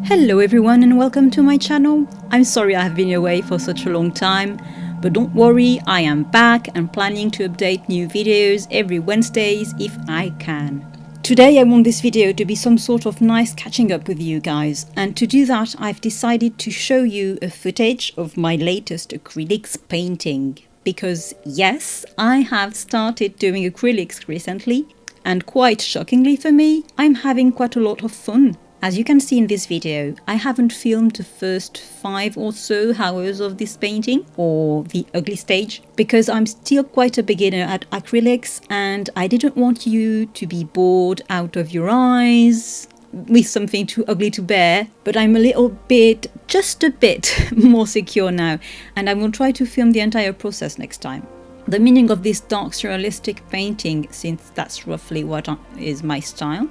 Hello everyone and welcome to my channel. I'm sorry I have been away for such a long time, but don't worry, I am back and planning to update new videos every Wednesdays if I can. Today I want this video to be some sort of nice catching up with you guys, and to do that I've decided to show you a footage of my latest acrylics painting. Because yes, I have started doing acrylics recently, and quite shockingly for me, I'm having quite a lot of fun. As you can see in this video, I haven't filmed the first 5 or so hours of this painting, or the ugly stage, because I'm still quite a beginner at acrylics and I didn't want you to be bored out of your eyes with something too ugly to bear. But I'm a little bit, just a bit more secure now, and I will try to film the entire process next time. The meaning of this dark surrealistic painting, since that's roughly what is my style,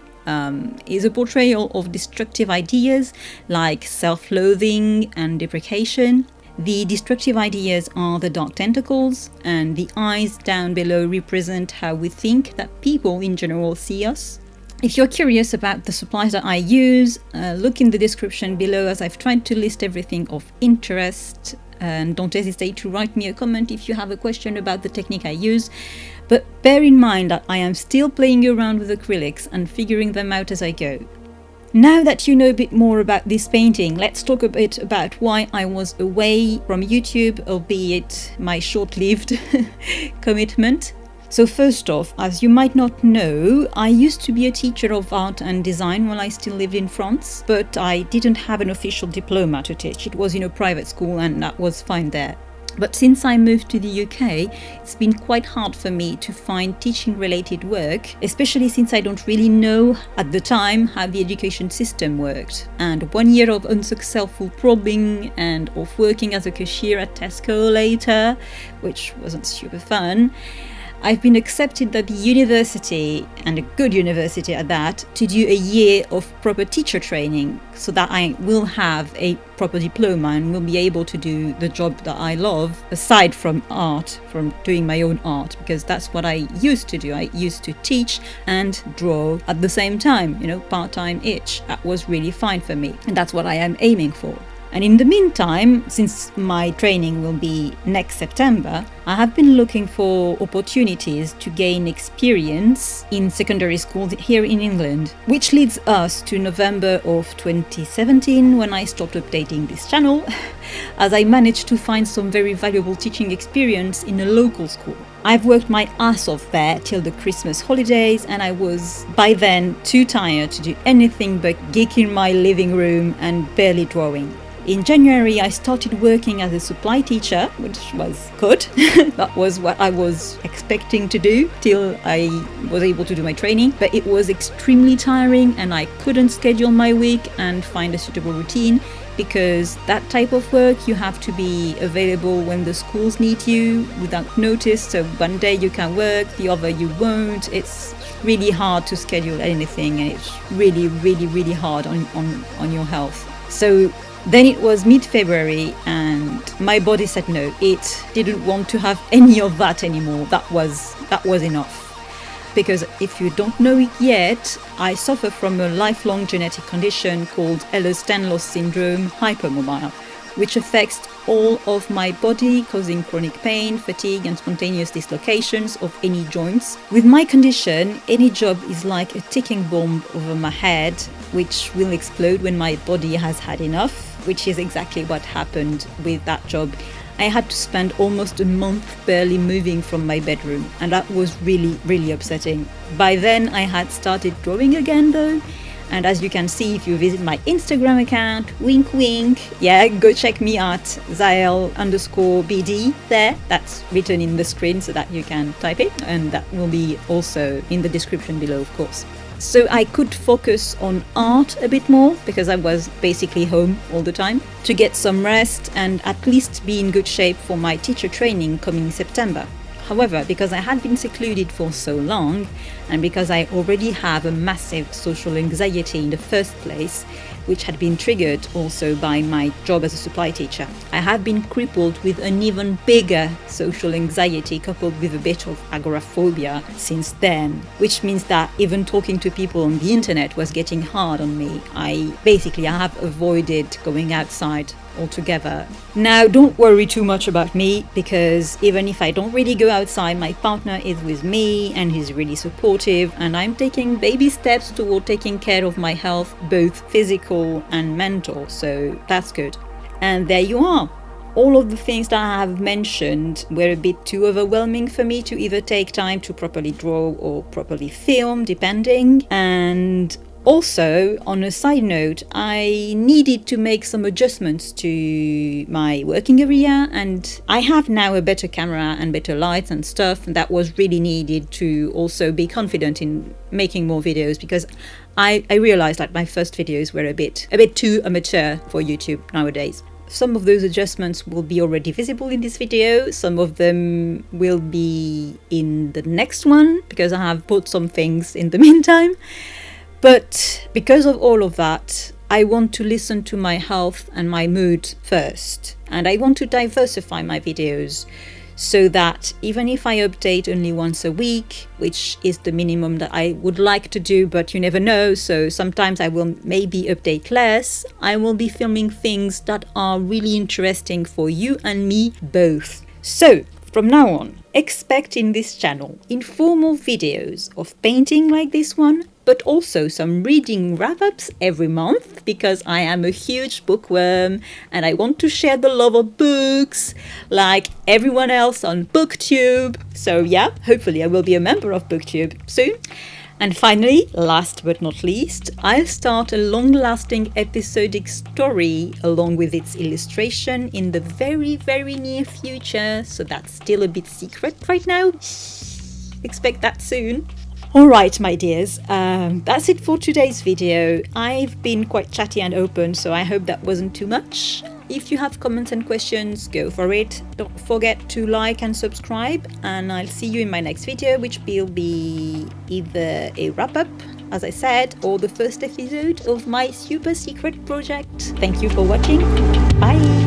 is a portrayal of destructive ideas like self-loathing and deprecation. The destructive ideas are the dark tentacles, and the eyes down below represent how we think that people in general see us. If you're curious about the supplies that I use, look in the description below, as I've tried to list everything of interest, and don't hesitate to write me a comment if you have a question about the technique I use. But bear in mind that I am still playing around with acrylics and figuring them out as I go. Now that you know a bit more about this painting, let's talk a bit about why I was away from YouTube, albeit my short-lived commitment. So first off, as you might not know, I used to be a teacher of art and design while I still lived in France, but I didn't have an official diploma to teach. It was in a private school and that was fine there. But since I moved to the UK, it's been quite hard for me to find teaching related work, especially since I don't really know at the time how the education system worked. And 1 year of unsuccessful probing and of working as a cashier at Tesco later, which wasn't super fun, I've been accepted at the university, and a good university at that, to do a year of proper teacher training, so that I will have a proper diploma and will be able to do the job that I love, aside from art, from doing my own art, because that's what I used to do. I used to teach and draw at the same time, part-time each. That was really fine for me, and that's what I am aiming for. And in the meantime, since my training will be next September, I have been looking for opportunities to gain experience in secondary schools here in England, which leads us to November of 2017, when I stopped updating this channel, as I managed to find some very valuable teaching experience in a local school. I've worked my ass off there till the Christmas holidays, and I was by then too tired to do anything but geek in my living room and barely drawing. In January, I started working as a supply teacher, which was good. That was what I was expecting to do till I was able to do my training. But it was extremely tiring and I couldn't schedule my week and find a suitable routine, because that type of work you have to be available when the schools need you without notice. So one day you can work, the other you won't. It's really hard to schedule anything, and it's really, really, really hard on your health. So then it was mid-February and my body said no, it didn't want to have any of that anymore. That was enough. Because if you don't know it yet, I suffer from a lifelong genetic condition called Ehlers-Danlos syndrome hypermobile, which affects all of my body, causing chronic pain, fatigue and spontaneous dislocations of any joints. With my condition, any job is like a ticking bomb over my head, which will explode when my body has had enough, which is exactly what happened with that job. I had to spend almost a month barely moving from my bedroom, and that was really, really upsetting. By then I had started drawing again though, and as you can see if you visit my Instagram account, wink wink, yeah, go check me at Zael_BD there. That's written in the screen so that you can type it, and that will be also in the description below, of course. So I could focus on art a bit more, because I was basically home all the time, to get some rest and at least be in good shape for my teacher training coming September. However, because I had been secluded for so long, and because I already have a massive social anxiety in the first place, which had been triggered also by my job as a supply teacher. I have been crippled with an even bigger social anxiety coupled with a bit of agoraphobia since then, which means that even talking to people on the internet was getting hard on me. I have avoided going outside altogether. Now, don't worry too much about me, because even if I don't really go outside, my partner is with me and he's really supportive, and I'm taking baby steps toward taking care of my health, both physical and mental, so that's good. And there you are. All of the things that I have mentioned were a bit too overwhelming for me to either take time to properly draw or properly film, depending. And also, on a side note, I needed to make some adjustments to my working area, and I have now a better camera and better lights and stuff, and that was really needed to also be confident in making more videos, because I realized that my first videos were a bit too amateur for YouTube nowadays. Some of those adjustments will be already visible in this video, some of them will be in the next one, because I have put some things in the meantime. But because of all of that, I want to listen to my health and my mood first. And I want to diversify my videos so that even if I update only once a week, which is the minimum that I would like to do, but you never know, so sometimes I will maybe update less, I will be filming things that are really interesting for you and me both. So, from now on, expect in this channel informal videos of painting like this one, but also some reading wrap-ups every month, because I am a huge bookworm and I want to share the love of books like everyone else on BookTube. So yeah, hopefully I will be a member of BookTube soon. And finally, last but not least, I'll start a long-lasting episodic story along with its illustration in the very, very near future. So that's still a bit secret right now. Expect that soon. Alright, my dears, that's it for today's video. I've been quite chatty and open, so I hope that wasn't too much. If you have comments and questions, go for it. Don't forget to like and subscribe, and I'll see you in my next video, which will be either a wrap-up, as I said, or the first episode of my super secret project. Thank you for watching. Bye!